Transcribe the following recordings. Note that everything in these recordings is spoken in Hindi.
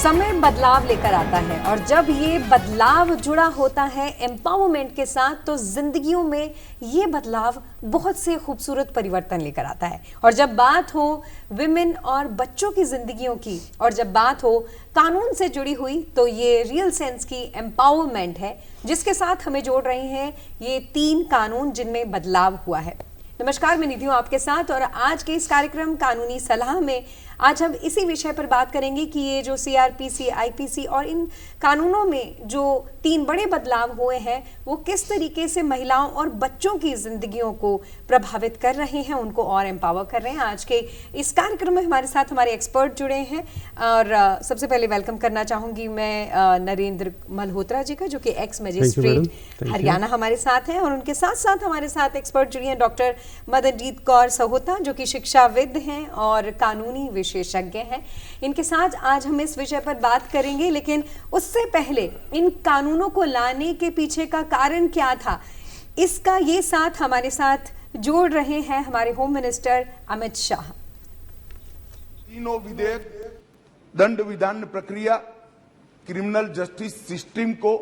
समय बदलाव लेकर आता है और जब ये बदलाव जुड़ा होता है एम्पावरमेंट के साथ तो जिंदगियों में ये बदलाव बहुत से खूबसूरत परिवर्तन लेकर आता है। और जब बात हो विमेन और बच्चों की जिंदगियों की और जब बात हो कानून से जुड़ी हुई तो ये रियल सेंस की एम्पावरमेंट है जिसके साथ हमें जोड़ रहे हैं ये 3 कानून जिनमें बदलाव हुआ है। नमस्कार, मैं निधि हूं आपके साथ और आज के इस कार्यक्रम कानूनी सलाह में आज हम इसी विषय पर बात करेंगे कि ये जो सीआरपीसी, आईपीसी और इन कानूनों में जो 3 बड़े बदलाव हुए हैं वो किस तरीके से महिलाओं और बच्चों की जिंदगियों को प्रभावित कर रहे हैं, उनको और एम्पावर कर रहे हैं। आज के इस कार्यक्रम में हमारे साथ हमारे एक्सपर्ट जुड़े हैं और सबसे पहले वेलकम करना चाहूँगी मैं नरेंद्र मल्होत्रा जी का, जो कि एक्स मजिस्ट्रेट हरियाणा हमारे साथ हैं, और उनके साथ साथ हमारे साथ एक्सपर्ट जुड़ी हैं डॉक्टर मदनजीत कौर सहोता, जो कि शिक्षाविद हैं और कानूनी विशेषज्ञ हैं। इनके साथ आज हम इस विषय पर बात करेंगे, लेकिन उससे पहले इन कानूनों को लाने के पीछे का कारण क्या था, इसका ये साथ हमारे साथ जोड़ रहे हैं हमारे होम मिनिस्टर अमित शाह। तीनों विधेयक दंड विधान प्रक्रिया, क्रिमिनल जस्टिस सिस्टम को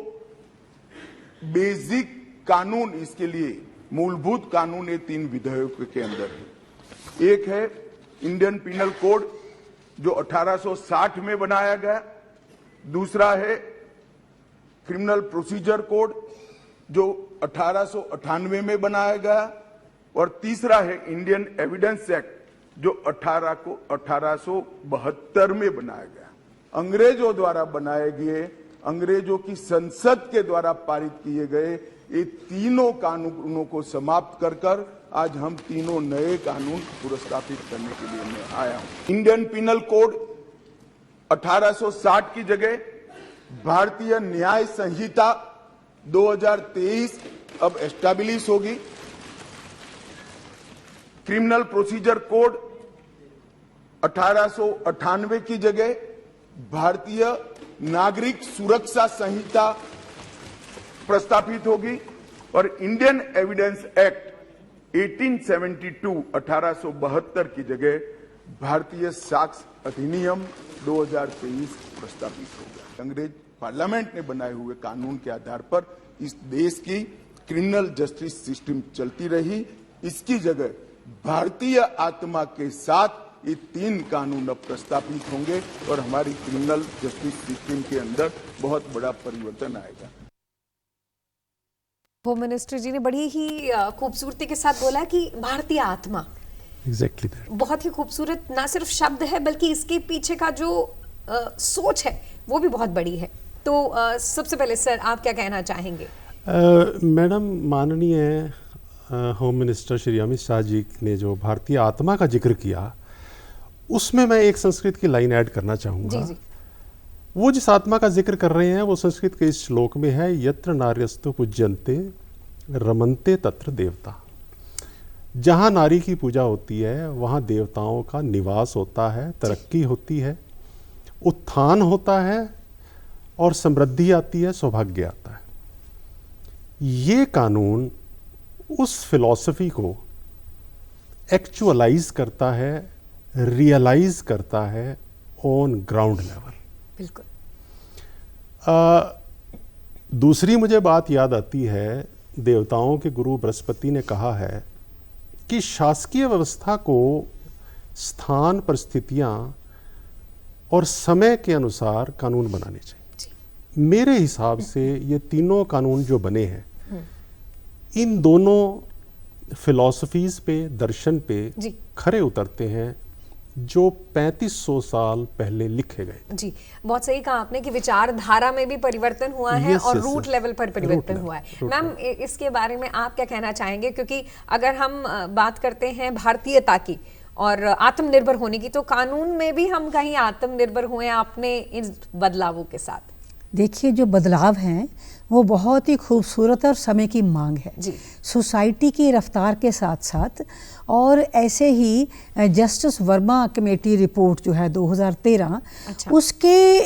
बेसिक कानून, इसके लिए मूलभूत कानून ये 3 विधेयकों के अंदर है। एक है इंडियन पिनल कोड जो 1860 में बनाया गया, दूसरा है क्रिमिनल प्रोसीजर कोड जो 1898 में बनाया गया, और तीसरा है इंडियन एविडेंस एक्ट जो 1872 में बनाया गया। अंग्रेजों द्वारा बनाए गए, अंग्रेजों की संसद के द्वारा पारित किए गए ये तीनों कानूनों को समाप्त कर आज हम तीनों नए कानून पुरस्कृत करने के लिए मैं आया हूं। इंडियन पिनल कोड 1860 की जगह भारतीय न्याय संहिता 2023 अब एस्टैब्लिश होगी। क्रिमिनल प्रोसीजर कोड 1898 की जगह भारतीय नागरिक सुरक्षा संहिता प्रस्तावित होगी, और इंडियन एविडेंस एक्ट 1872 की जगह भारतीय साक्ष्य अधिनियम 2023 प्रस्तावित होगा। अंग्रेज पार्लियामेंट ने बनाए हुए कानून के आधार पर इस देश की क्रिमिनल जस्टिस सिस्टम चलती रही। इसकी जगह भारतीय आत्मा के साथ ये 3 कानून अब प्रस्तावित होंगे और हमारी क्रिमिनल जस्टिस सिस्टम के अंदर बहुत बड़ा परिवर्तन आएगा। होम मिनिस्टर जी ने बड़ी ही खूबसूरती के साथ बोला कि भारतीय आत्मा, एग्जैक्टली बहुत ही खूबसूरत ना सिर्फ शब्द है बल्कि इसके पीछे का जो सोच है वो भी बहुत बड़ी है। तो सबसे पहले सर आप क्या कहना चाहेंगे? मैडम, माननीय होम मिनिस्टर श्री अमित शाह जी ने जो भारतीय आत्मा का जिक्र किया उसमें मैं एक संस्कृत की लाइन ऐड करना चाहूँगा। जी। वो जिस आत्मा का जिक्र कर रहे हैं वो संस्कृत के इस श्लोक में है, यत्र नार्यस्तु पूज्यन्ते रमन्ते तत्र देवता। जहाँ नारी की पूजा होती है वहाँ देवताओं का निवास होता है, तरक्की होती है, उत्थान होता है और समृद्धि आती है, सौभाग्य आता है। ये कानून उस फिलॉसफी को एक्चुअलाइज करता है, रियलाइज करता है ऑन ग्राउंड लेवल। बिल्कुल। दूसरी मुझे बात याद आती है, देवताओं के गुरु बृहस्पति ने कहा है कि शासकीय व्यवस्था को स्थान, परिस्थितियां और समय के अनुसार कानून बनाने चाहिए। मेरे हिसाब से ये तीनों कानून जो बने हैं इन दोनों फिलॉसफीज पे, दर्शन पे खरे उतरते हैं जो 3500 साल पहले लिखे गए। जी, बहुत सही कहा आपने कि विचारधारा में भी परिवर्तन हुआ है और रूट लेवल पर परिवर्तन हुआ है। मैम, इसके बारे में आप क्या कहना चाहेंगे? क्योंकि अगर हम बात करते हैं भारतीयता की और आत्मनिर्भर होने की, तो कानून में भी हम कहीं आत्मनिर्भर हुए अपने इन बदलावों के साथ। देखिए, जो बदलाव हैं वो बहुत ही खूबसूरत और समय की मांग है जी। सोसाइटी की रफ्तार के साथ साथ, और ऐसे ही जस्टिस वर्मा कमेटी रिपोर्ट जो है 2013 उसके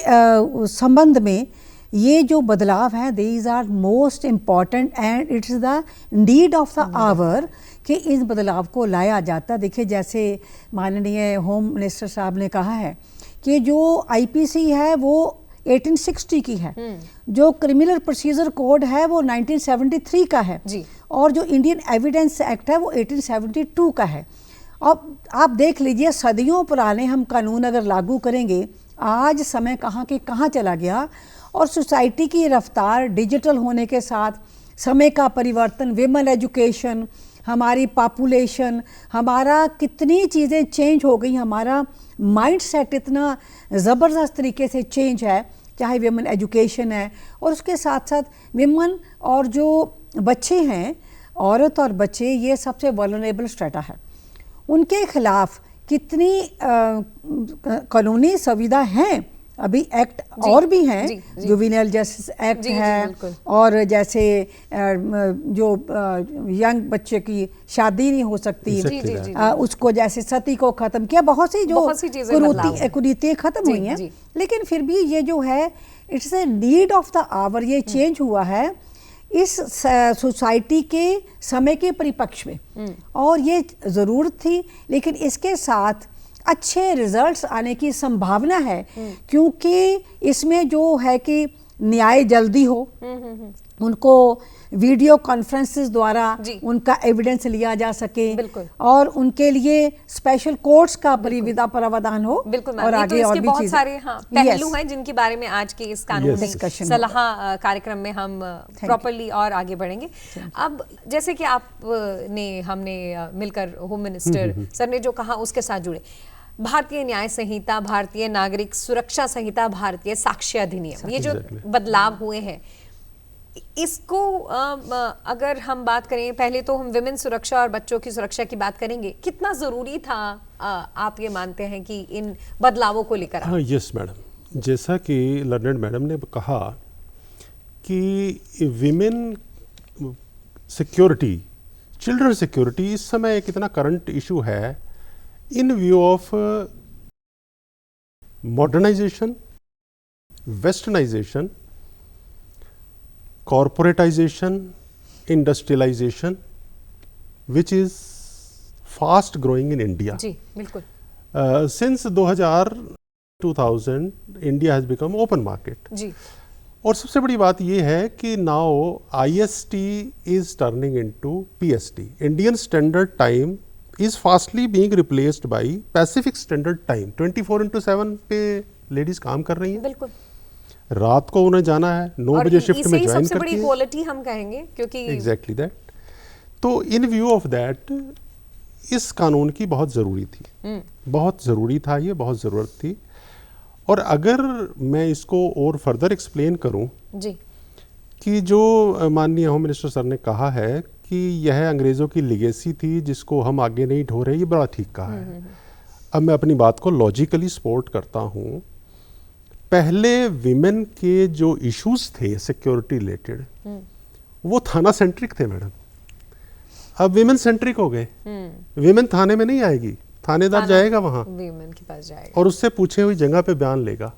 संबंध में ये जो बदलाव है these are most important and it's the need of the hour कि इस बदलाव को लाया जाता। देखिए, जैसे माननीय होम मिनिस्टर साहब ने कहा है कि जो आईपीसी है वो 1860 की है, जो क्रिमिनल प्रोसीजर कोड है वो 1973 का है जी। और जो इंडियन एविडेंस एक्ट है वो 1872 का है। अब आप देख लीजिए, सदियों पुराने हम कानून अगर लागू करेंगे, आज समय कहाँ के कहाँ चला गया। और सोसाइटी की रफ्तार डिजिटल होने के साथ, समय का परिवर्तन, विमेन एजुकेशन, हमारी पॉपुलेशन, हमारा कितनी चीज़ें चेंज हो गई, हमारा माइंड सेट इतना ज़बरदस्त तरीके से चेंज है, चाहे विमेन एजुकेशन है और उसके साथ साथ विमेन और जो बच्चे हैं, औरत और बच्चे, ये सबसे वल्नरेबल स्ट्रेटा है। उनके खिलाफ कितनी कानूनी सुविधा हैं, अभी एक्ट और भी हैं, जुवेनाइल जस्टिस एक्ट है और जैसे जो यंग बच्चे की शादी नहीं हो सकती, उसको जैसे सती को ख़त्म किया, बहुत सी जो कुरीतियाँ ख़त्म हुई हैं। लेकिन फिर भी ये जो है, it's a need of the hour, ये चेंज हुआ है इस सोसाइटी के समय के परिप्रेक्ष्य में और ये ज़रूरत थी। लेकिन इसके साथ अच्छे रिजल्ट्स आने की संभावना है, क्योंकि इसमें जो है कि न्याय जल्दी हो, उनको वीडियो कॉन्फ्रेंसेस द्वारा उनका एविडेंस लिया जा सके और उनके लिए स्पेशल कोर्ट्स का प्रावधान हो। और आगे तो और भी बहुत सारे पहलू हैं जिनके बारे में आज के इस कानूनी सलाह कार्यक्रम में हम प्रॉपर्ली और आगे बढ़ेंगे। अब जैसे कि हमने मिलकर होम मिनिस्टर सर ने जो कहा उसके साथ जुड़े, भारतीय न्याय संहिता, भारतीय नागरिक सुरक्षा संहिता, भारतीय साक्ष्य अधिनियम, ये जो बदलाव हुए हैं, इसको अगर हम बात करें, पहले तो हम विमेन सुरक्षा और बच्चों की सुरक्षा की बात करेंगे, कितना जरूरी था आप ये मानते हैं कि इन बदलावों को लेकर? हाँ, यस मैडम, जैसा कि लर्नेड मैडम ने कहा कि विमेन सिक्योरिटी, चिल्ड्रन सिक्योरिटी इस समय एक इतना करंट इशू है in view of modernization, westernization, corporatization, industrialization, which is fast growing in India. जी, बिल्कुल. Since 2000, India has become open market. जी. और सबसे बड़ी बात ये है कि now IST is turning into PST. Indian Standard Time is fastly being replaced by Pacific Standard Time. 24/7 पे लेडीज काम कर रही हैं. बिल्कुल. रात को उन्हें जाना है, 9 बजे शिफ्ट में ज्वाइन करती है। सबसे बड़ी क्वालिटी हम कहेंगे, क्योंकि एग्जैक्टली दैट। तो इन व्यू ऑफ दैट इस कानून की बहुत ज़रूरी थी, बहुत ज़रूरी था, ये बहुत ज़रूरत थी। और अगर मैं इसको और फर्दर एक्सप्लेन करूं जी, कि जो माननीय होम मिनिस्टर सर ने कहा है कि यह अंग्रेज़ों की लिगेसी थी जिसको हम आगे नहीं ढो रहे, ये बड़ा ठीक कहा है। अब मैं अपनी बात को लॉजिकली सपोर्ट करता हूँ। पहले विमेन के जो इश्यूज थे सिक्योरिटी रिलेटेड, वो थाना सेंट्रिक थे मैडम। अब विमेन सेंट्रिक हो गए। विमेन थाने में नहीं आएगी, थानेदार जाएगा वहां, विमेन के पास जाएगा और उससे पूछे हुई जगह पे बयान लेगा।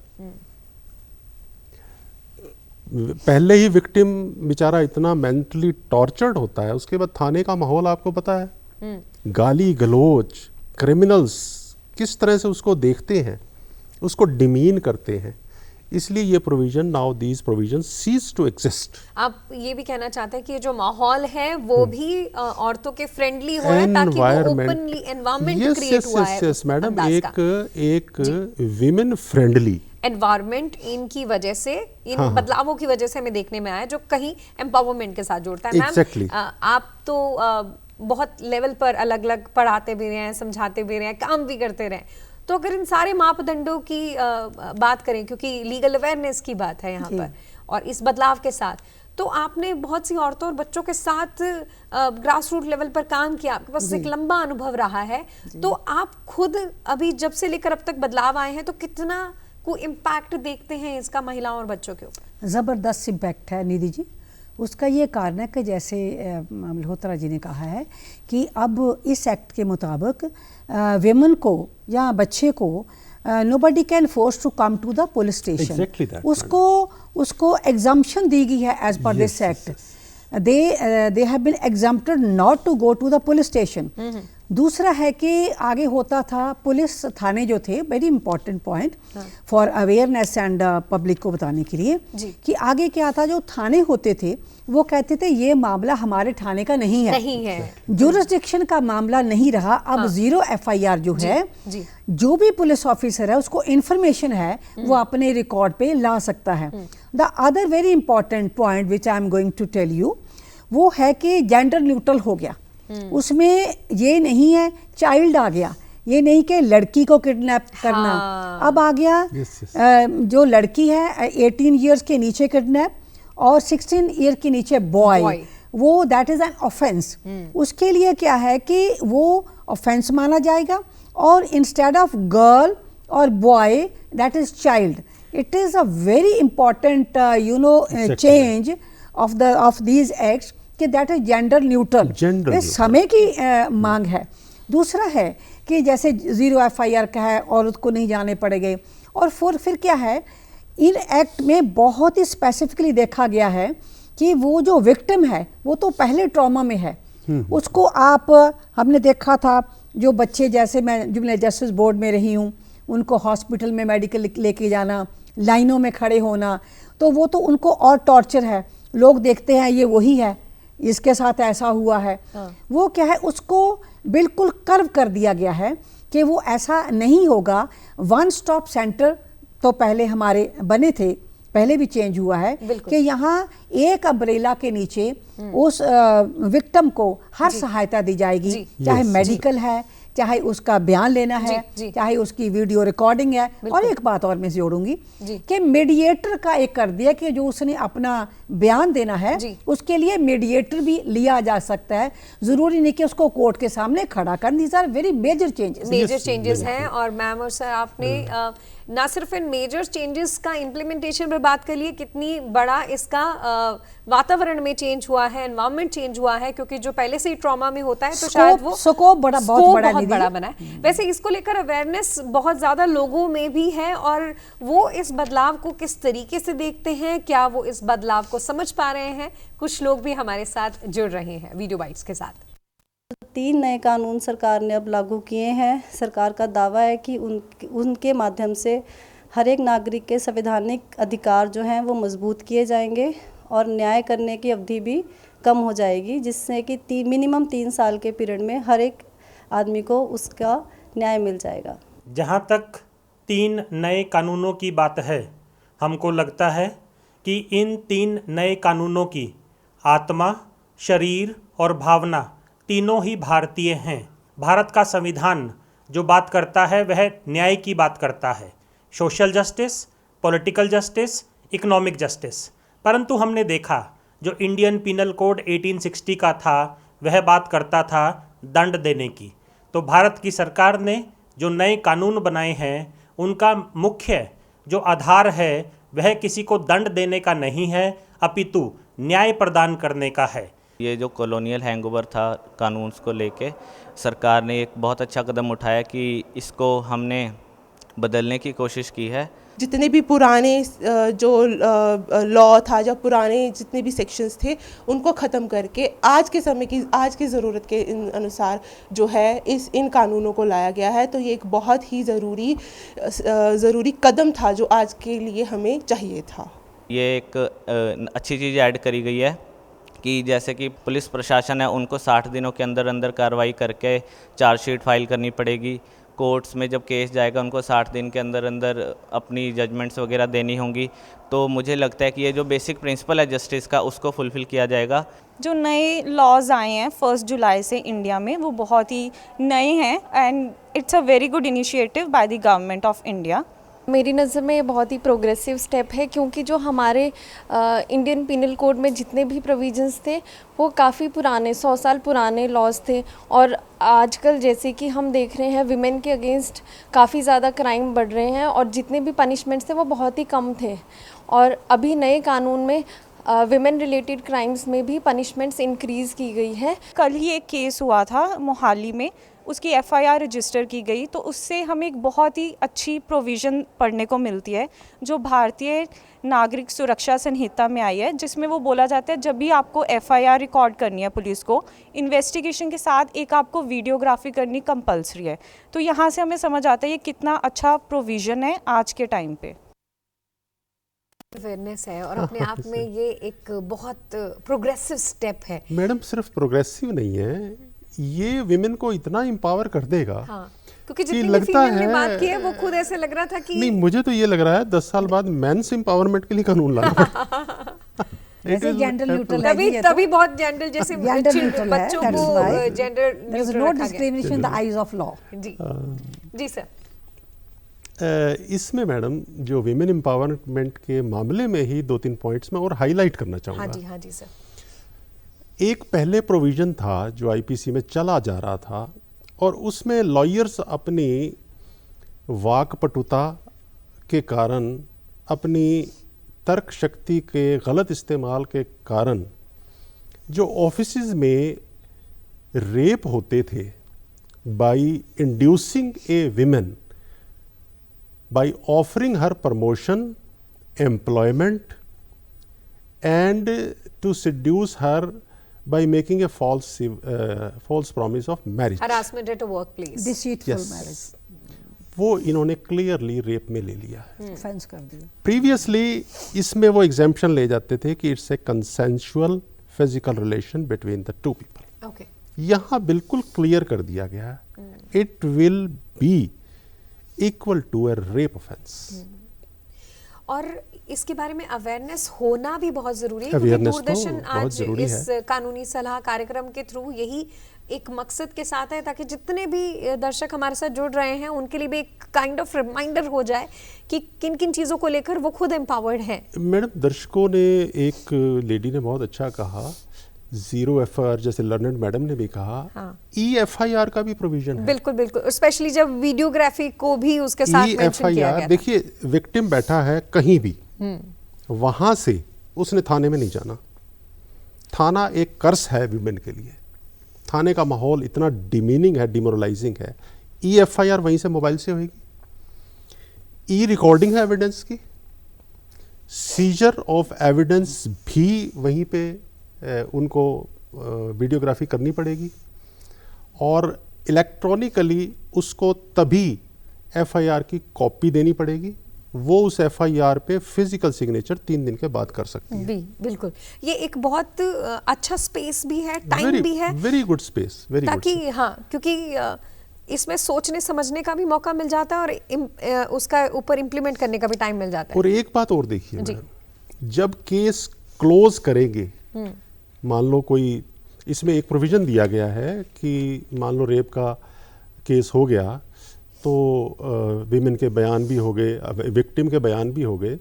पहले ही विक्टिम बेचारा इतना मेंटली टॉर्चर्ड होता है, उसके बाद थाने का माहौल आपको पता है, गाली गलोच, क्रिमिनल्स किस तरह से उसको देखते हैं, उसको डिमीन करते हैं। इसलिए ये provision, now these provision cease to exist. आप ये भी कहना चाहते हैं कि जो माहौल है वो भी औरतों के फ्रेंडली हो है, ताकि वो ओपनली एनवायरनमेंट क्रिएट हुआ है। यस मैडम, एक विमेन फ्रेंडली एनवायरनमेंट इनकी वजह से, इन बदलावों की वजह से हमें देखने में आया, जो कहीं एम्पावरमेंट के साथ जोड़ता है। Exactly. आप तो बहुत लेवल पर अलग अलग पढ़ाते भी रहे हैं, समझाते भी रहे हैं, काम भी करते रहे, तो अगर इन सारे मापदंडों की बात करें, क्योंकि लीगल अवेयरनेस की बात है यहाँ पर, और इस बदलाव के साथ, तो आपने बहुत सी औरतों और बच्चों के साथ ग्रास रूट लेवल पर काम किया, आपके पास एक लंबा अनुभव रहा है, तो आप खुद अभी जब से लेकर अब तक बदलाव आए हैं, तो कितना को इम्पैक्ट देखते हैं इसका महिलाओं और बच्चों के ऊपर? ज़बरदस्त इम्पैक्ट है निधि जी। उसका ये कारण है कि जैसे मल्होत्रा जी ने कहा है कि अब इस एक्ट के मुताबिक विमेन को या बच्चे को nobody can force to come to the police station. उसको एग्जम्पशन दी गई है as per this act. they have been exempted not to go to the police station, दूसरा है कि आगे होता था पुलिस थाने जो थे, very important point for awareness and public को बताने के लिए कि आगे क्या था, जो थाने होते थे वो कहते थे ये मामला हमारे थाने का नहीं है, जुरिस्डिक्शन का मामला नहीं रहा। अब 0 FIR जो है, जो भी पुलिस ऑफिसर है उसको इंफॉर्मेशन है वो अपने रिकॉर्ड पे ला सकता है। The other very important point which I am going to tell you, वो है कि जेंडर न्यूट्रल हो गया। उसमें ये नहीं है चाइल्ड आ गया, ये नहीं कि लड़की को किडनैप करना, अब आ गया जो लड़की है 18 इयर्स के नीचे किडनैप और 16 ईयर के नीचे बॉय, वो दैट इज एन ऑफेंस। उसके लिए क्या है कि वो ऑफेंस माना जाएगा और इंस्टेड ऑफ गर्ल और boy that is child. It is a very important change of these acts कि दैट इज जेंडर न्यूट्रल। ये समय की मांग है। दूसरा है कि जैसे 0 FIR का है, औरत को नहीं जाने पड़ेंगे। और फिर क्या है, इन एक्ट में बहुत ही स्पेसिफिकली देखा गया है कि वो जो विक्टिम है वो तो पहले ट्रॉमा में है, उसको आप हमने देखा था जो बच्चे, जैसे मैं जुबिनल जस्टिस बोर्ड में रही हूँ, उनको हॉस्पिटल में मेडिकल लेके जाना, लाइनों में खड़े होना, तो वो तो उनको और टॉर्चर है। लोग देखते हैं ये वही है, इसके साथ ऐसा हुआ है। वो क्या है, उसको बिल्कुल कर्व कर दिया गया है कि वो ऐसा नहीं होगा। वन स्टॉप सेंटर तो पहले हमारे बने थे, पहले भी चेंज हुआ है कि यहाँ एक अम्ब्रेला के नीचे उस विक्टिम को हर सहायता दी जाएगी, चाहे मेडिकल है, चाहे उसका बयान लेना है, चाहे उसकी वीडियो रिकॉर्डिंग है। और एक बात और मैं जोड़ूंगी कि मीडिएटर का एक कर दिया कि जो उसने अपना बयान देना है उसके लिए मीडिएटर भी लिया जा सकता है, जरूरी नहीं कि उसको कोर्ट के सामने खड़ा कर। These are very major changes हैं। और मैम और सर, आपने ना सिर्फ इन मेजर चेंजेस का इम्प्लीमेंटेशन पर बात कर लिए, कितनी बड़ा इसका वातावरण में चेंज हुआ है, एनवायरनमेंट चेंज हुआ है, क्योंकि जो पहले से ही ट्रॉमा में होता है तो शायद वो स्कोप बहुत बड़ा बना है। वैसे इसको लेकर अवेयरनेस बहुत ज्यादा लोगों में भी है, और वो इस बदलाव को किस तरीके से देखते हैं, क्या वो इस बदलाव को समझ पा रहे हैं? कुछ लोग भी हमारे साथ जुड़ रहे हैं वीडियो बाइट्स के साथ। 3 नए कानून सरकार ने अब लागू किए हैं। सरकार का दावा है कि उनके माध्यम से हर एक नागरिक के संवैधानिक अधिकार जो हैं वो मजबूत किए जाएंगे और न्याय करने की अवधि भी कम हो जाएगी, जिससे कि मिनिमम 3 साल के पीरियड में हर एक आदमी को उसका न्याय मिल जाएगा। जहाँ तक 3 नए कानूनों की बात है, हमको लगता है कि इन 3 नए कानूनों की आत्मा, शरीर और भावना तीनों ही भारतीय हैं। भारत का संविधान जो बात करता है वह न्याय की बात करता है, social justice, political justice, economic justice. परंतु हमने देखा जो इंडियन पिनल कोड 1860 का था वह बात करता था दंड देने की। तो भारत की सरकार ने जो नए कानून बनाए हैं उनका मुख्य जो आधार है वह किसी को दंड देने का नहीं है, अपितु न्याय प्रदान करने का है। ये जो कॉलोनियल हैंगओवर था कानून को लेके, सरकार ने एक बहुत अच्छा कदम उठाया कि इसको हमने बदलने की कोशिश की है। जितने भी पुराने जो लॉ था, जो पुराने जितने भी सेक्शंस थे उनको ख़त्म करके आज के समय की, आज की ज़रूरत के अनुसार जो है इन कानूनों को लाया गया है। तो ये एक बहुत ही ज़रूरी कदम था जो आज के लिए हमें चाहिए था। ये एक अच्छी चीज़ ऐड करी गई है कि जैसे कि पुलिस प्रशासन है उनको 60 दिनों के अंदर अंदर कार्रवाई करके चार्जशीट फाइल करनी पड़ेगी। कोर्ट्स में जब केस जाएगा उनको 60 दिन के अंदर अंदर अपनी जजमेंट्स वगैरह देनी होंगी। तो मुझे लगता है कि ये जो बेसिक प्रिंसिपल है जस्टिस का उसको फुलफ़िल किया जाएगा। जो नए लॉज आए हैं 1 जुलाई से इंडिया में वो बहुत ही नए हैं and it's a very good initiative by the government of India. मेरी नज़र में ये बहुत ही प्रोग्रेसिव स्टेप है, क्योंकि जो हमारे इंडियन पिनल कोड में जितने भी प्रोविजंस थे वो काफ़ी पुराने 100 साल पुराने लॉज थे। और आजकल जैसे कि हम देख रहे हैं विमेन के अगेंस्ट काफ़ी ज़्यादा क्राइम बढ़ रहे हैं और जितने भी पनिशमेंट्स थे वो बहुत ही कम थे। और अभी नए कानून में विमेन रिलेटेड क्राइम्स में भी पनिशमेंट्स इंक्रीज़ की गई है। कल ही एक केस हुआ था मोहाली में, उसकी एफआईआर रजिस्टर की गई, तो उससे हमें एक बहुत ही अच्छी प्रोविज़न पढ़ने को मिलती है जो भारतीय नागरिक सुरक्षा संहिता में आई है, जिसमें वो बोला जाता है जब भी आपको एफआईआर रिकॉर्ड करनी है पुलिस को, इन्वेस्टिगेशन के साथ एक आपको वीडियोग्राफी करनी कंपलसरी है। तो यहाँ से हमें समझ आता है ये कितना अच्छा प्रोविज़न है आज के टाइम पे। अवेयरनेस है और अपने आप में ये एक बहुत प्रोग्रेसिव स्टेप है। मैडम सिर्फ प्रोग्रेसिव नहीं है, ये विमेन को इतना एम्पावर कर देगा। हाँ, क्योंकि कि जितनी लगता फीमेल ने है बात की है वो खुद ऐसे लग रहा था कि नहीं, मुझे तो ये लग रहा है 10 साल बाद मेंस एम्पावरमेंट के लिए कानून लाना जैसे जेंडर न्यूट्रल है तभी ये तो। तभी बहुत जेंडर जैसे जेंडर न्यूट्रल है, बच्चों that is को why gender there is no discrimination in the eyes of law। जी जी सर। इसमें मैडम जो विमेन एम्पावरमेंट के मामले में ही 2-3 पॉइंट्स में और हाईलाइट करना चाहूँगा। हाँ जी सर। एक पहले प्रोविज़न था जो आईपीसी में चला जा रहा था और उसमें लॉयर्स अपनी वाकपटुता के कारण, अपनी तर्क शक्ति के गलत इस्तेमाल के कारण जो ऑफिसेज में रेप होते थे by inducing a women, by offering her promotion, employment, and to seduce her by making a false promise of marriage. Harassment at a workplace. Deceitful Yes. marriage। वो इन्होंने क्लियरली रेप में ले लिया है। ऑफेंस कर दिया। प्रीवियसली इसमें वो एग्जाम्पशन ले जाते थे कि it's a consensual physical relation between the two people. Okay. यहाँ बिल्कुल क्लियर कर दिया गया है, it will be equal to a rape offence. और इसके बारे में अवेयरनेस होना भी बहुत जरूरी है, क्योंकि Awareness तो दूरदर्शन बहुत आज जरूरी इस है। कानूनी सलाह कार्यक्रम के थ्रू यही एक मकसद के साथ है ताकि जितने भी दर्शक हमारे साथ जुड़ रहे हैं उनके लिए भी एक काइंड ऑफ रिमाइंडर हो जाए कि किन किन चीज़ों को लेकर वो खुद एम्पावर्ड हैं। मैडम दर्शकों ने, एक लेडी ने बहुत अच्छा कहा, 0 एफआईआर, जैसे लर्नेड मैडम ने भी कहा, EFIR का भी प्रोविजन है। बिल्कुल बिल्कुल, स्पेशली जब वीडियोग्राफी को भी उसके साथ मेंशन किया गया। देखिए विक्टिम बैठा है कहीं भी, वहां से उसने थाने में नहीं जाना। थाना एक कर्स है विमेन के लिए। थाने का माहौल इतना डिमीनिंग है, डिमोरलाइजिंग है। EFIR वहीं से मोबाइल से होगी। ई रिकॉर्डिंग है एविडेंस की, सीजर ऑफ एविडेंस भी वहीं पे उनको वीडियोग्राफी करनी पड़ेगी और इलेक्ट्रॉनिकली उसको तभी एफआईआर की कॉपी देनी पड़ेगी। वो उस एफआईआर पे फिजिकल सिग्नेचर 3 दिन के बाद कर सकती है। बिल्कुल, ये एक बहुत अच्छा स्पेस भी है, टाइम भी है, very good space, very good. ताकि हाँ, क्योंकि इसमें सोचने समझने का भी मौका मिल जाता है और उसका ऊपर इम्प्लीमेंट करने का भी टाइम मिल जाता है। और एक बात और देखिए मैडम, जब केस क्लोज करेंगे, मान लो कोई, इसमें एक प्रोविज़न दिया गया है कि मान लो रेप का केस हो गया तो विमेन के बयान भी हो गए, विक्टिम के बयान भी हो गए,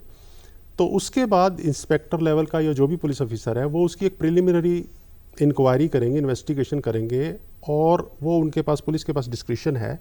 तो उसके बाद इंस्पेक्टर लेवल का या जो भी पुलिस ऑफिसर है वो उसकी एक प्रिलिमिनरी इंक्वायरी करेंगे, इन्वेस्टिगेशन करेंगे और वो उनके पास, पुलिस के पास डिस्क्रिशन है,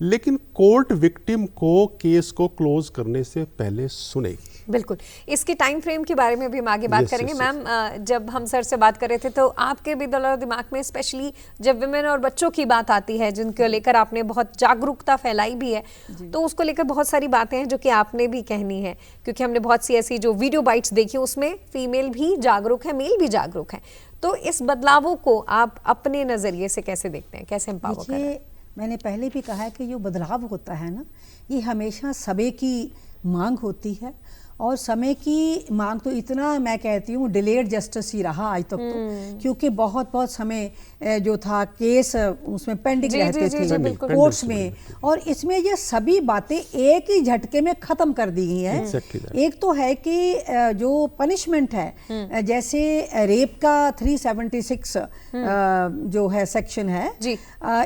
लेकिन कोर्ट विक्टिम को केस को क्लोज करने से पहले सुनेगी। बिल्कुल, इसके टाइम फ्रेम के बारे में भी हम आगे बात करेंगे। मैम, जब हम सर से बात कर रहे थे तो आपके भी दिमाग में स्पेशली जब विमेन और बच्चों की बात आती है, जिनको लेकर आपने बहुत जागरूकता फैलाई भी है, तो उसको लेकर बहुत सारी बातें हैं जो कि आपने भी कहनी है, क्योंकि हमने बहुत सी ऐसी जो वीडियो बाइट्स देखी उसमें फीमेल भी जागरूक है, मेल भी जागरूक है। तो इस बदलावों को आप अपने नज़रिए से कैसे देखते हैं, कैसे एम्पावर कर रहे हैं? मैंने पहले भी कहा है कि जो बदलाव होता है ना, ये हमेशा समय की मांग होती है और समय की मांग तो इतना, मैं कहती हूँ, डिलेड जस्टिस ही रहा आज तक तो, क्योंकि बहुत समय जो था केस उसमें पेंडिंग रहते थे कोर्ट्स में, और इसमें ये सभी बातें एक ही झटके में ख़त्म कर दी गई हैं। एक तो है कि जो पनिशमेंट है, जैसे रेप का 376 जो है सेक्शन है,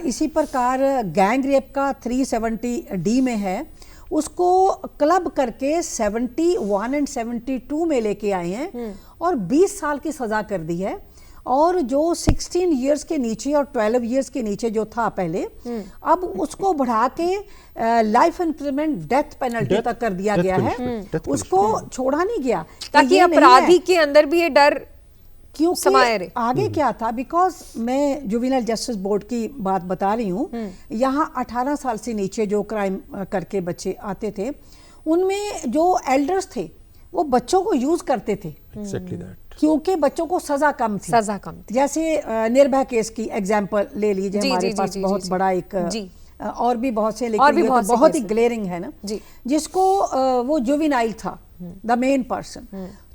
इसी प्रकार गैंग रेप का 370D में है, उसको क्लब करके 71 और 72 में लेके आए हैं और 20 साल की सज़ा कर दी है। और जो 16 इयर्स के नीचे और 12 इयर्स के नीचे जो था पहले, अब उसको बढ़ा के लाइफ इम्प्रिजनमेंट डेथ पेनल्टी तक कर दिया गया है। उसको छोड़ा नहीं गया ताकि अपराधी के अंदर भी ये डर क्योंकि आगे क्या था, बिकॉज मैं जुवेनाइल जस्टिस बोर्ड की बात बता रही हूँ, यहाँ 18 साल से नीचे जो क्राइम करके बच्चे आते थे, उनमें जो एल्डर्स थे वो बच्चों को यूज करते थे। Exactly that. क्योंकि बच्चों को सजा कम थी। जैसे निर्भया केस की एग्जांपल ले लीजिए, हमारे पास बहुत बड़ा एक और भी बहुत से, लेकिन ये तो बहुत ही ग्लेयरिंग है ना, जिसको वो जुवेनाइल था द मेन पर्सन,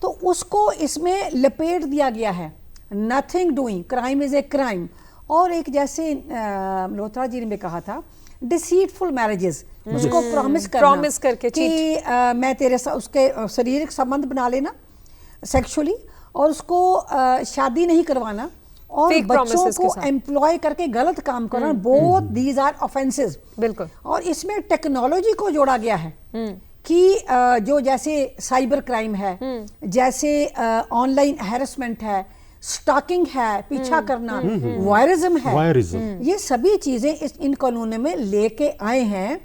तो उसको इसमें लपेट दिया गया है, nothing doing, crime is a crime. और एक जैसे मल्होत्रा जी ने कहा था डिसीटफुल मैरिजेस, उसको प्रॉमिस करके कि मैं तेरे साथ उसके शारीरिक संबंध बना लेना सेक्सुअली, और उसको शादी नहीं करवाना, और बच्चों को एम्प्लॉय करके गलत काम करना, बोथ दीज आर ऑफेंसेस। बिल्कुल। और इसमें टेक्नोलॉजी को जोड़ा गया है कि जो जैसे साइबर क्राइम है, जैसे ऑनलाइन हैरेसमेंट है, स्टॉकिंग है, पीछा करना, वायरिज्म है, ये सभी चीजें इन कानूनों में लेके आए हैं।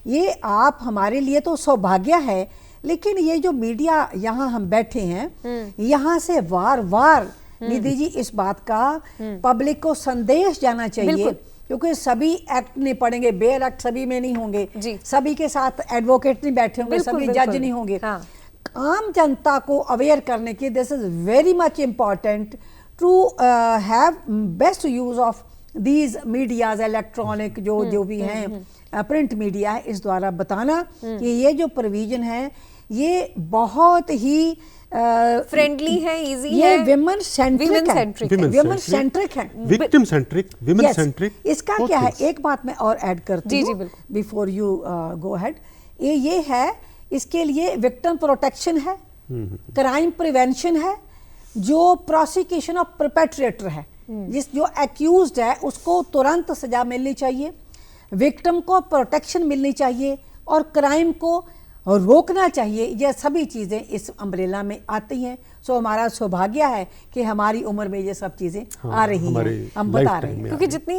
ये आप हमारे लिए तो सौभाग्य है, लेकिन ये जो मीडिया यहाँ हम बैठे हैं, यहाँ से वार वार निधि जी इस बात का पब्लिक को संदेश जाना चाहिए, क्योंकि सभी एक्ट नहीं पढ़ेंगे, बेल एक्ट सभी में नहीं होंगे, सभी के साथ एडवोकेट नहीं बैठे होंगे, सभी जज नहीं होंगे। आम जनता को अवेयर करने की this is very much important to have best use of these medias, electronic जो भी हैं, प्रिंट मीडिया है, इस द्वारा बताना कि ये जो प्रोविजन है ये बहुत ही फ्रेंडली है, इजी है, ये विमेन सेंट्रिक है, विक्टिम सेंट्रिक, विमेन सेंट्रिक। इसका क्या है, एक बात मैं और ऐड करती हूँ बिफोर यू गो अहेड, ये है, इसके लिए विक्टिम प्रोटेक्शन है, क्राइम प्रिवेंशन है, जो प्रोसिक्यूशन ऑफ परपेट्रेटर है, जो एक्यूज्ड है उसको तुरंत सजा मिलनी चाहिए, विक्टिम को प्रोटेक्शन मिलनी चाहिए, और क्राइम को रोकना चाहिए। ये सभी चीज़ें इस अम्ब्रेला में आती हैं। सो हमारा सौभाग्य है कि हमारी उम्र में ये सब चीज़ें आ रही हैं, हम बता रहे हैं। क्योंकि जितनी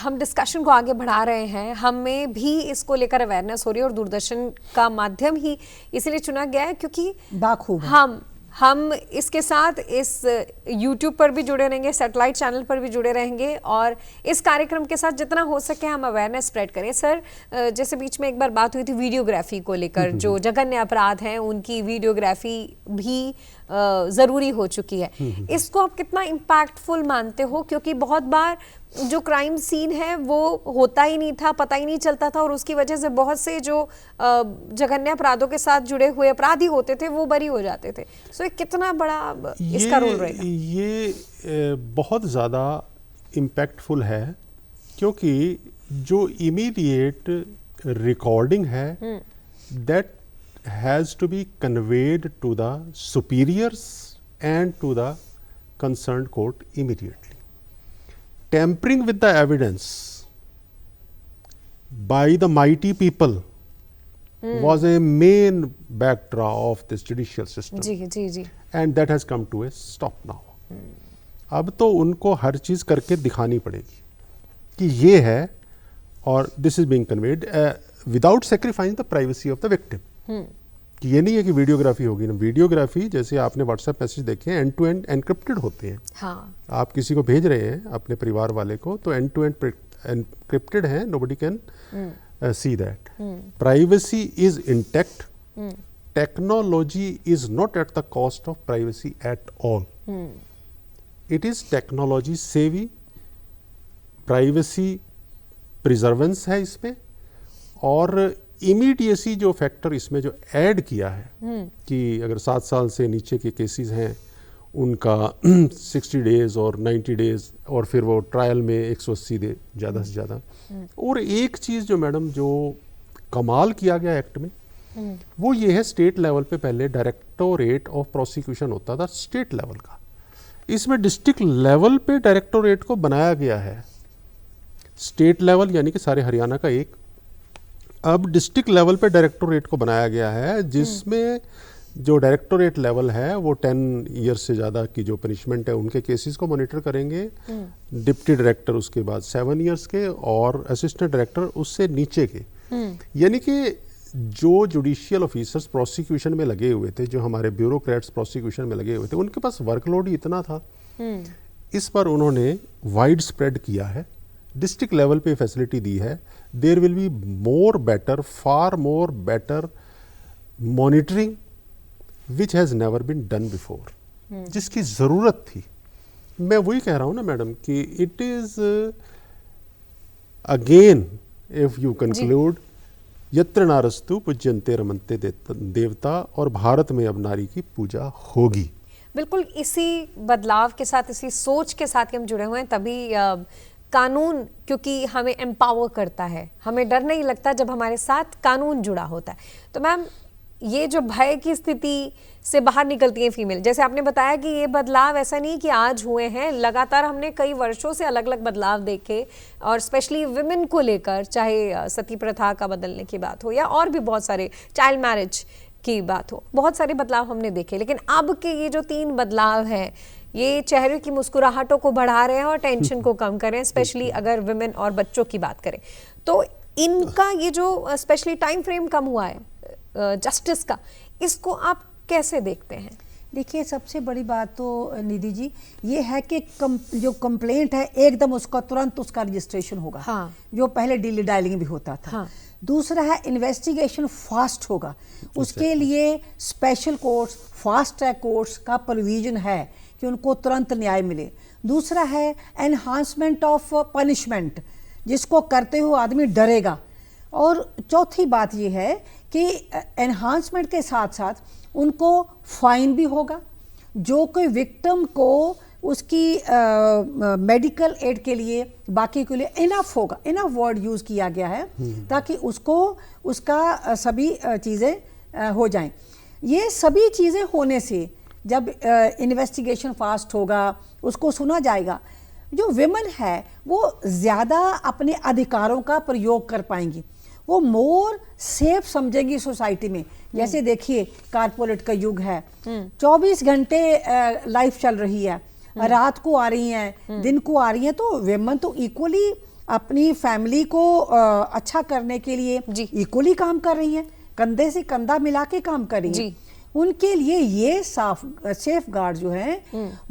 हम डिस्कशन को आगे बढ़ा रहे हैं, हमें भी इसको लेकर अवेयरनेस हो रही है, और दूरदर्शन का माध्यम ही इसलिए चुना गया है क्योंकि बाखूब हम इसके साथ इस YouTube पर भी जुड़े रहेंगे, सैटेलाइट चैनल पर भी जुड़े रहेंगे, और इस कार्यक्रम के साथ जितना हो सके हम अवेयरनेस स्प्रेड करें। सर, जैसे बीच में एक बार बात हुई थी वीडियोग्राफी को लेकर, जो जघन्य अपराध हैं उनकी वीडियोग्राफी भी ज़रूरी हो चुकी है, इसको आप कितना इम्पैक्टफुल मानते हो? क्योंकि बहुत बार जो क्राइम सीन है वो होता ही नहीं था, पता ही नहीं चलता था, और उसकी वजह से बहुत से जो जघन्य अपराधों के साथ जुड़े हुए अपराधी होते थे वो बरी हो जाते थे। सो ये कितना बड़ा इसका रोल रहेगा? ये बहुत ज़्यादा इम्पैक्टफुल है, क्योंकि जो इमीडिएट रिकॉर्डिंग है that has to be conveyed to the superiors and to the concerned court immediately. Tampering with the evidence by the mighty people was a main backdraw of this judicial system. जी. And that has come to a stop now. अब तो उनको हर चीज़ करके दिखानी पड़ेगी कि ये है, और this is being conveyed without sacrificing the privacy of the victim. कि ये नहीं है कि वीडियोग्राफी होगी ना, वीडियोग्राफी जैसे आपने व्हाट्सएप मैसेज देखे एंड टू एंड एनक्रिप्टेड होते हैं। आप किसी को भेज रहे हैं अपने परिवार वाले को, तो एंड टू एंड एनक्रिप्टेड है, nobody can see that. Privacy is intact, technology is not at the cost of privacy at all, it is technology सेवी, प्राइवेसी प्रिजर्वेंस है इसमें, और इमीडिएसी जो फैक्टर इसमें जो ऐड किया है कि अगर 7 साल से नीचे के केसेस हैं उनका 60 डेज और 90 डेज, और फिर वो ट्रायल में 180 डे ज़्यादा से ज़्यादा। और एक चीज़ जो मैडम जो कमाल किया गया एक्ट में, वो ये है, स्टेट लेवल पे पहले डायरेक्टोरेट ऑफ प्रोसिक्यूशन होता था स्टेट लेवल का, इसमें डिस्ट्रिक्ट लेवल पे डायरेक्टोरेट को बनाया गया है। स्टेट लेवल यानी कि सारे हरियाणा का एक, अब डिस्ट्रिक्ट लेवल पे डायरेक्टोरेट को बनाया गया है, जिसमें जो डायरेक्टोरेट लेवल है वो 10 ईयर से ज़्यादा की जो पनिशमेंट है उनके केसेस को मॉनिटर करेंगे। डिप्टी डायरेक्टर उसके बाद 7 ईयर्स के और असिस्टेंट डायरेक्टर उससे नीचे के। यानी कि जो जुडिशियल ऑफिसर्स प्रोसिक्यूशन में लगे हुए थे, जो हमारे ब्यूरोक्रेट्स प्रोसिक्यूशन में लगे हुए थे, उनके पास वर्कलोड ही इतना था। इस पर उन्होंने वाइड स्प्रेड किया है, डिस्ट्रिक्ट लेवल पे फैसिलिटी दी है। There will be more better, far more better monitoring which has never been done before, जिसकी ज़रूरत थी। मैं वही कह रहा हूँ ना मैडम कि it is again if you conclude यत्र नारस्तु पूज्यन्ते रमन्ते देवता, और भारत में अब नारी की पूजा होगी। बिल्कुल इसी बदलाव के साथ, इसी सोच के साथ हम जुड़े हुए हैं। तभी कानून, क्योंकि हमें एम्पावर करता है, हमें डर नहीं लगता जब हमारे साथ कानून जुड़ा होता है। तो मैम, ये जो भय की स्थिति से बाहर निकलती है फीमेल, जैसे आपने बताया कि ये बदलाव ऐसा नहीं कि आज हुए हैं, लगातार हमने कई वर्षों से अलग अलग बदलाव देखे, और स्पेशली विमेन को लेकर, चाहे सती प्रथा का बदलने की बात हो या और भी बहुत सारे, चाइल्ड मैरिज की बात हो, बहुत सारे बदलाव हमने देखे। लेकिन अब के ये जो 3 बदलाव हैं, ये चेहरे की मुस्कुराहटों को बढ़ा रहे हैं और टेंशन को कम कर रहे हैं, स्पेशली अगर विमेन और बच्चों की बात करें तो। इनका ये जो स्पेशली टाइम फ्रेम कम हुआ है जस्टिस का, इसको आप कैसे देखते हैं? देखिए, सबसे बड़ी बात तो निधि जी ये है कि जो कंप्लेंट है एकदम उसका तुरंत उसका रजिस्ट्रेशन होगा। हाँ। जो पहले डिले डायलिंग भी होता था। हाँ। दूसरा है इन्वेस्टिगेशन फास्ट होगा, उसके लिए special courts, fast track courts का प्रोविजन है कि उनको तुरंत न्याय मिले। दूसरा है एनहांसमेंट ऑफ पनिशमेंट, जिसको करते हुए आदमी डरेगा। और चौथी बात ये है कि एनहांसमेंट के साथ साथ उनको फाइन भी होगा। जो कोई विक्टिम को उसकी मेडिकल एड के लिए, बाकी के लिए इनफ होगा, इनफ वर्ड यूज़ किया गया है ताकि उसको उसका सभी चीज़ें हो जाएं। ये सभी चीज़ें होने से जब इन्वेस्टिगेशन फास्ट होगा, उसको सुना जाएगा, जो विमेन है वो ज़्यादा अपने अधिकारों का प्रयोग कर पाएंगी, वो मोर सेफ समझेंगी सोसाइटी में। जैसे देखिए, कारपोरेट का युग है, 24 घंटे लाइफ चल रही है, रात को आ रही हैं, दिन को आ रही हैं, तो वेमन तो इक्वली अपनी फैमिली को अच्छा करने के लिए इक्वली काम कर रही हैं, कंधे से कंधा मिला के काम कर रही हैं। उनके लिए ये सेफ गार्ड जो है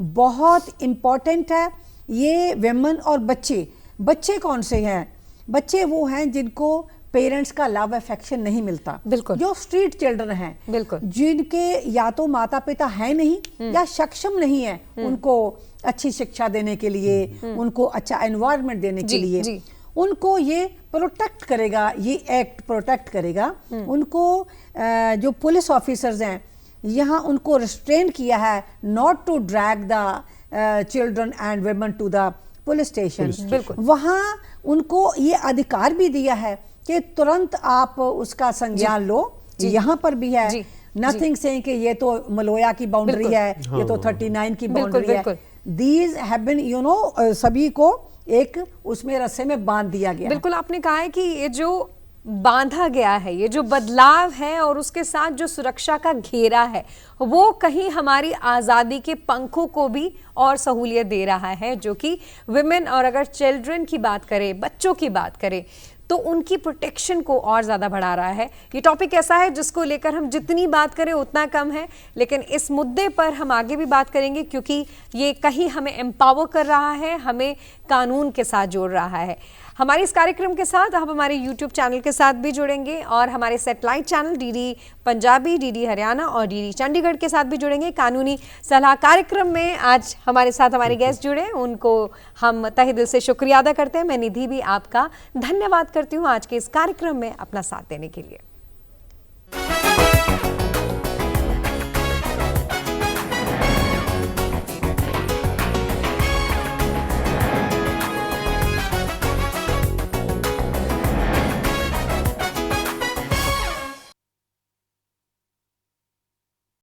बहुत इम्पोर्टेंट है। ये वेमन और बच्चे कौन से हैं? बच्चे वो हैं जिनको पेरेंट्स का लव अफेक्शन नहीं मिलता, बिल्कुल, जो स्ट्रीट चिल्ड्रन हैं, बिल्कुल, जिनके या तो माता पिता है नहीं या सक्षम नहीं है उनको अच्छी शिक्षा देने के लिए, उनको अच्छा एनवायरनमेंट देने के लिए, उनको ये प्रोटेक्ट करेगा, ये एक्ट प्रोटेक्ट करेगा। उनको जो पुलिस ऑफिसर्स हैं यहाँ उनको रिस्ट्रेन किया है, not to drag the children and women to the police station. वहाँ उनको ये अधिकार भी दिया है कि तुरंत आप उसका संज्ञान लो। यहाँ पर भी है, नथिंग सेइंग कि ये तो मलोया की बाउंड्री है, ये तो 39 की बाउंड्री है। These have been, you know, सभी को एक उसमें रस्से में बांध दिया गया। बिल्कुल, आपने कहा है कि ये जो बांधा गया है, ये जो बदलाव है और उसके साथ जो सुरक्षा का घेरा है, वो कहीं हमारी आज़ादी के पंखों को भी और सहूलियत दे रहा है, जो कि विमेन और अगर चिल्ड्रन की बात करें, बच्चों की बात करें, तो उनकी प्रोटेक्शन को और ज़्यादा बढ़ा रहा है। ये टॉपिक ऐसा है जिसको लेकर हम जितनी बात करें उतना कम है, लेकिन इस मुद्दे पर हम आगे भी बात करेंगे क्योंकि ये कहीं हमें एम्पावर कर रहा है, हमें कानून के साथ जोड़ रहा है। हमारे इस कार्यक्रम के साथ आप हमारे YouTube चैनल के साथ भी जुड़ेंगे और हमारे satellite channel DD Punjabi, DD Haryana और डीडी चंडीगढ़ के साथ भी जुड़ेंगे। कानूनी सलाह कार्यक्रम में आज हमारे साथ हमारे गेस्ट जुड़े, उनको हम तहे दिल से शुक्रिया अदा करते हैं। मैं निधि भी आपका धन्यवाद करती हूँ आज के इस कार्यक्रम में अपना साथ देने के लिए।